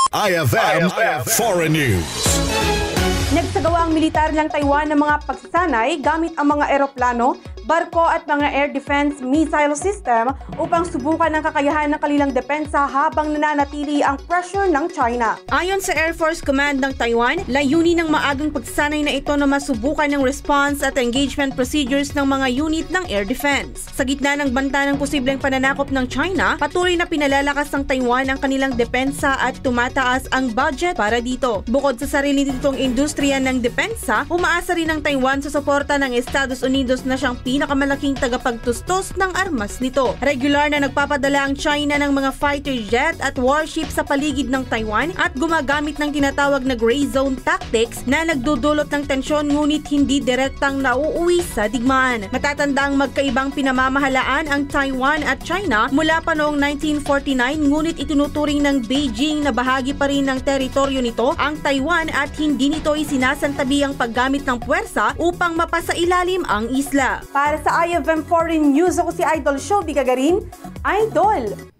IFM Foreign News. Nagsagawa ang militar ng Taiwan ng mga pagsasanay gamit ang mga eroplano, barko at mga air defense missile system upang subukan ang kakayahan ng kanilang depensa habang nananatili ang pressure ng China. Ayon sa Air Force Command ng Taiwan, layunin ng maagang pagsasanay na ito na masubukan ng response at engagement procedures ng mga unit ng air defense. Sa gitna ng banta ng posibleng pananakop ng China, patuloy na pinalalakas ng Taiwan ang kanilang depensa at tumataas ang budget para dito. Bukod sa sarili nitong industriya ng depensa, umaasa rin ang Taiwan sa suporta ng Estados Unidos na siyang pinakamalaking tagapagtustos ng armas nito. Regular na nagpapadala ang China ng mga fighter jet at warship sa paligid ng Taiwan at gumagamit ng tinatawag na gray zone tactics na nagdudulot ng tensyon ngunit hindi direktang nauuwi sa digmaan. Matatanda ang magkaibang pinamamahalaan ang Taiwan at China mula pa noong 1949 ngunit itinuturing ng Beijing na bahagi pa rin ng teritoryo nito ang Taiwan at hindi nito isinasantabi ang paggamit ng puwersa upang mapasailalim ang isla. Para sa IFM Foreign News, ako si Idol Shobi Gagarin, Idol!